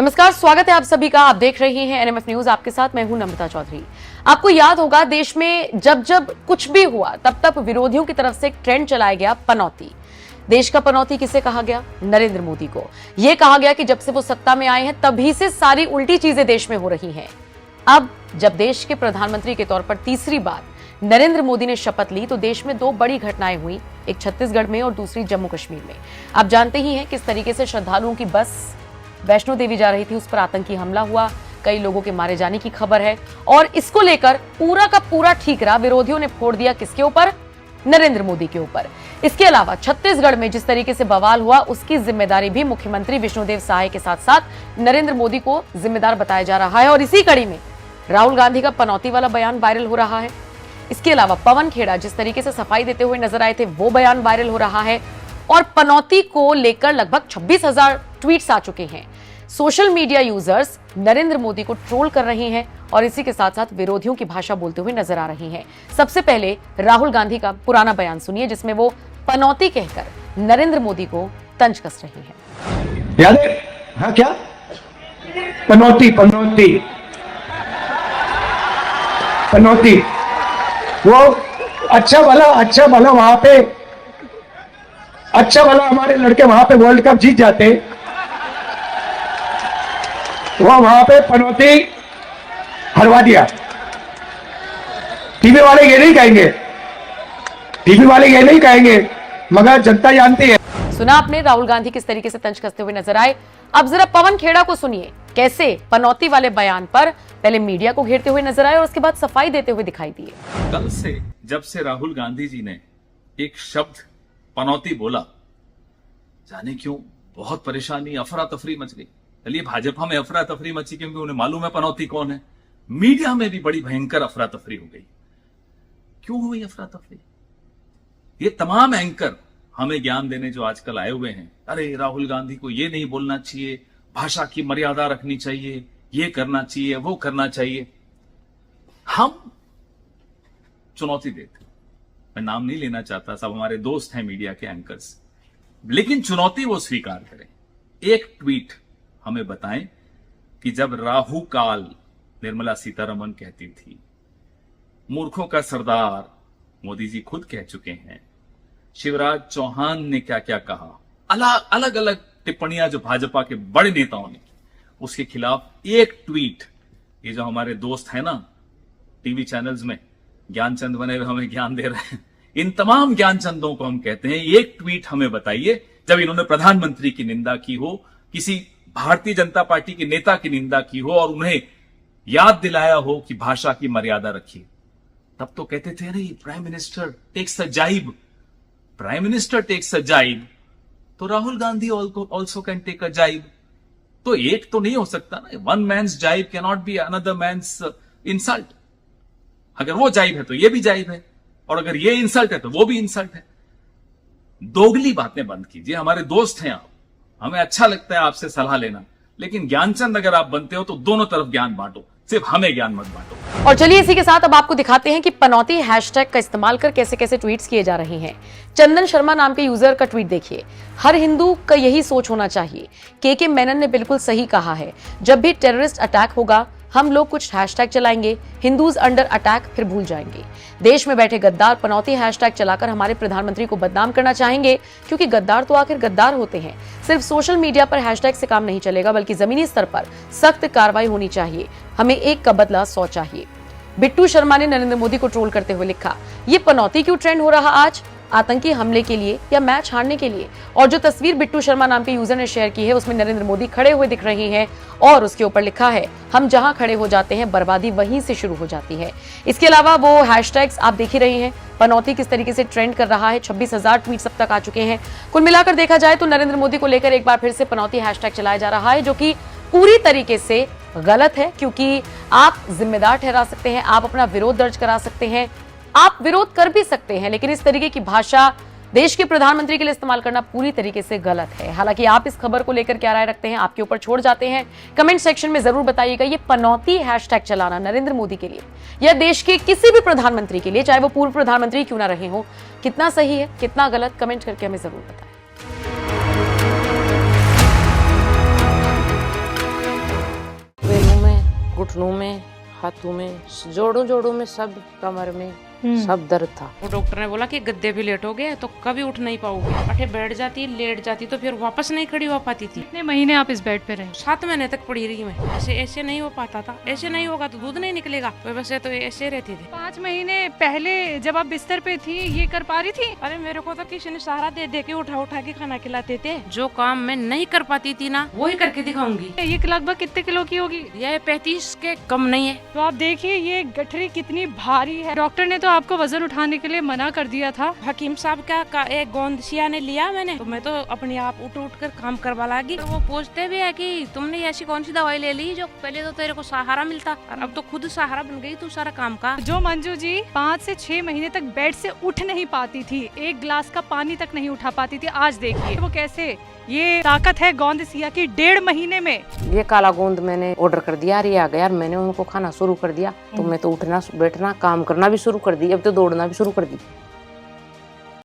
नमस्कार, स्वागत है आप सभी का। आप देख रहे हैं एनएमएफ न्यूज। आपके साथ मैं हूं नम्रता चौधरी। आपको याद होगा, देश में जब जब कुछ भी हुआ तब तब विरोधियों की तरफ से एक ट्रेंड चलाया गया, पनौती। देश का पनौती किसे कहा गया? नरेंद्र मोदी को। यह कहा गया कि जब से वो सत्ता में आए हैं तभी से सारी उल्टी चीजें देश में हो रही हैं। अब जब देश के प्रधानमंत्री के तौर पर तीसरी बार नरेंद्र मोदी ने शपथ ली तो देश में दो बड़ी घटनाएं हुई, एक छत्तीसगढ़ में और दूसरी जम्मू कश्मीर में। आप जानते ही हैं किस तरीके से श्रद्धालुओं की बस वैष्णो देवी जा रही थी, उस पर आतंकी हमला हुआ, कई लोगों के मारे जाने की खबर है। और इसको लेकर पूरा का पूरा ठीकरा विरोधियों ने फोड़ दिया किसके ऊपर? नरेंद्र मोदी के ऊपर। इसके अलावा छत्तीसगढ़ में जिस तरीके से बवाल हुआ उसकी जिम्मेदारी भी मुख्यमंत्री विष्णुदेव साय के साथ साथ नरेंद्र मोदी को जिम्मेदार बताया जा रहा है। और इसी कड़ी में राहुल गांधी का पनौती वाला बयान वायरल हो रहा है। इसके अलावा पवन खेड़ा जिस तरीके से सफाई देते हुए नजर आए थे, वो बयान वायरल हो रहा है। और पनौती को लेकर लगभग 26,000 ट्वीट्स आ चुके हैं। Social media users Narendra Modi को ट्रोल कर रहे हैं और इसी के साथ साथ विरोधियों की भाषा बोलते हुए नजर आ रही हैं। सबसे पहले राहुल गांधी का पुराना बयान सुनिए, जिसमें वो पनौती कहकर नरेंद्र मोदी को तंज कस रहे हैं। याद है? हाँ, क्या पनौती पनौती पनौती, वो अच्छा भला वहां पे, अच्छा भला हमारे लड़के वहां पे वर्ल्ड कप जीत जाते, वो वहां पे पनौती हरवा दिया। टीवी वाले ये नहीं कहेंगे, टीवी वाले ये नहीं कहेंगे, मगर जनता जानती है। सुना आपने राहुल गांधी किस तरीके से तंज कसते हुए नजर आए। अब जरा पवन खेड़ा को सुनिए, कैसे पनौती वाले बयान पर पहले मीडिया को घेरते हुए नजर आए और उसके बाद सफाई देते हुए दिखाई दिए। कल से जब से राहुल गांधी जी ने एक शब्द पनौती बोला, जाने क्यों बहुत परेशानी, अफरा तफरी मच गई। चलिए, भाजपा में अफरा तफरी मची क्योंकि उन्हें मालूम है पनौती कौन है। मीडिया में भी बड़ी भयंकर अफरा तफरी हो गई। क्यों हुई अफरा तफरी? ये तमाम एंकर हमें ज्ञान देने जो आजकल आए हुए हैं, अरे राहुल गांधी को ये नहीं बोलना चाहिए, भाषा की मर्यादा रखनी चाहिए, ये करना चाहिए, वो करना चाहिए। हम चुनौती देते, मैं नाम नहीं लेना चाहता, सब हमारे दोस्त हैं मीडिया के एंकर्स, लेकिन चुनौती वो स्वीकार करें। एक ट्वीट हमें बताएं कि जब राहु काल निर्मला सीतारमण कहती थी, मूर्खों का सरदार मोदी जी खुद कह चुके हैं, शिवराज चौहान ने क्या क्या कहा, अलग अलग टिप्पणियां जो भाजपा के बड़े नेताओं ने, उसके खिलाफ एक ट्वीट, ये जो हमारे दोस्त हैं ना टीवी चैनल्स में, ज्ञानचंद बने हुए हमें ज्ञान दे रहे हैं, इन तमाम ज्ञानचंदों को हम कहते हैं, एक ट्वीट हमें बताइए जब इन्होंने प्रधानमंत्री की निंदा की हो, किसी भारतीय जनता पार्टी के नेता की निंदा की हो और उन्हें याद दिलाया हो कि भाषा की मर्यादा रखिए। तब तो कहते थे, अरे प्राइम मिनिस्टर टेक्स अ जाइब, prime minister takes a jibe, तो Rahul Gandhi also can take a jibe. तो एक तो नहीं हो सकता ना, one man's jibe cannot be another man's insult. अगर वो जाइब है तो ये भी जाइब है, और अगर ये इंसल्ट है तो वो भी इंसल्ट है। दोगली बातें बंद कीजिए। हमारे दोस्त हैं आप, हमें अच्छा लगता है आपसे सलाह लेना, लेकिन ज्ञानचंद अगर आप बनते हो तो दोनों तरफ ज्ञान बांटो, सिर्फ हमें ज्ञान मत बांटो। और चलिए इसी के साथ अब आपको दिखाते हैं कि पनौती हैशटैग का इस्तेमाल कर कैसे कैसे ट्वीट्स किए जा रहे हैं। चंदन शर्मा नाम के यूजर का ट्वीट देखिए, हर हिंदू का यही सोच होना चाहिए। के मेनन ने बिल्कुल सही कहा है, जब भी टेररिस्ट अटैक होगा हम लोग कुछ हैशटैग चलाएंगे, हिंदूज अंडर अटैक, फिर भूल जाएंगे। देश में बैठे गद्दार पनौती हैशटैग चलाकर हमारे प्रधानमंत्री को बदनाम करना चाहेंगे, क्योंकि गद्दार तो आखिर गद्दार होते हैं। सिर्फ सोशल मीडिया पर हैशटैग से काम नहीं चलेगा, बल्कि जमीनी स्तर पर सख्त कार्रवाई होनी चाहिए। हमें एक का बदला 100 चाहिए। बिट्टू शर्मा ने नरेंद्र मोदी को ट्रोल करते हुए लिखा, ये पनौती क्यों ट्रेंड हो रहा आज, आतंकी हमले के लिए या मैच हारने के लिए? और जो तस्वीर बिट्टू शर्मा नाम के यूजर ने शेयर की है उसमें नरेंद्र मोदी खड़े हुए दिख रहे हैं और उसके ऊपर लिखा है, हम जहां खड़े हो जाते हैं बर्बादी वहीं से शुरू हो जाती है। इसके अलावा वो हैशटैग्स आप देख ही रहे हैं, पनौती किस तरीके से ट्रेंड कर रहा है। 26,000 ट्वीट्स अब तक आ चुके हैं। कुल मिलाकर देखा जाए तो नरेंद्र मोदी को लेकर एक बार फिर से पनौती हैशटैग चलाया जा रहा है, जो कि पूरी तरीके से गलत है, क्योंकि आप जिम्मेदार ठहरा सकते हैं, आप अपना विरोध दर्ज करा सकते हैं, आप विरोध कर भी सकते हैं, लेकिन इस तरीके की भाषा देश के प्रधानमंत्री के लिए इस्तेमाल करना पूरी तरीके से गलत है। हालांकि आप इस खबर को लेकर क्या राय रखते हैं, आपके ऊपर छोड़ जाते हैं। कमेंट सेक्शन में जरूर बताइएगा, ये पनौती हैशटैग चलाना नरेंद्र मोदी के लिए या देश के किसी भी प्रधानमंत्री के लिए, चाहे वो पूर्व प्रधानमंत्री क्यों ना रहे हो, कितना सही है कितना गलत, कमेंट करके हमें जरूर बताएं। घुटनों में, हाथों में, जोड़ों में, सब कमर में सब दर्द था। वो डॉक्टर ने बोला कि गद्दे भी लेट हो गए तो कभी उठ नहीं पाओगे। अठे बैठ जाती, लेट जाती तो फिर वापस नहीं खड़ी हो पाती थी। कितने महीने आप इस बेड पे रहे? 7 महीने तक पड़ी रही मैं। ऐसे नहीं हो पाता था। ऐसे नहीं होगा तो दूध नहीं निकलेगा, वैसे तो ऐसे रहती थी। 5 महीने पहले जब आप बिस्तर पे थी ये कर पा रही थी? अरे मेरे को तो किसी ने सहारा दे दे के उठा के खाना खिलाते थे। जो काम मैं नहीं कर पाती थी ना, वही करके दिखाऊंगी। ये लगभग कितने किलो की होगी? यह 35 के कम नहीं है। तो आप देखिए ये गठरी कितनी भारी है। डॉक्टर ने तो आपको वजन उठाने के लिए मना कर दिया था। हकीम साहब का एक गोंदसिया ने लिया मैंने, तो मैं तो अपने आप उठ कर काम करवा लगी। तो वो पूछते भी है कि तुमने ऐसी कौन सी दवाई ले ली जो पहले तो तेरे को सहारा मिलता और अब तो खुद सहारा बन गई तू सारा काम का। जो मंजू जी 5 से 6 महीने तक बेड से उठ नहीं पाती थी, एक गिलास का पानी तक नहीं उठा पाती थी, आज देखिए वो कैसे। ये ताकत है गोंदसिया की 1.5 महीने में। ये काला गोंद मैंने ऑर्डर कर दिया, ये आ गया, मैंने उनको खाना शुरू कर दिया। तो मैं तो उठना बैठना काम करना भी शुरू कर दी, अब तो दौड़ना भी शुरू कर दी।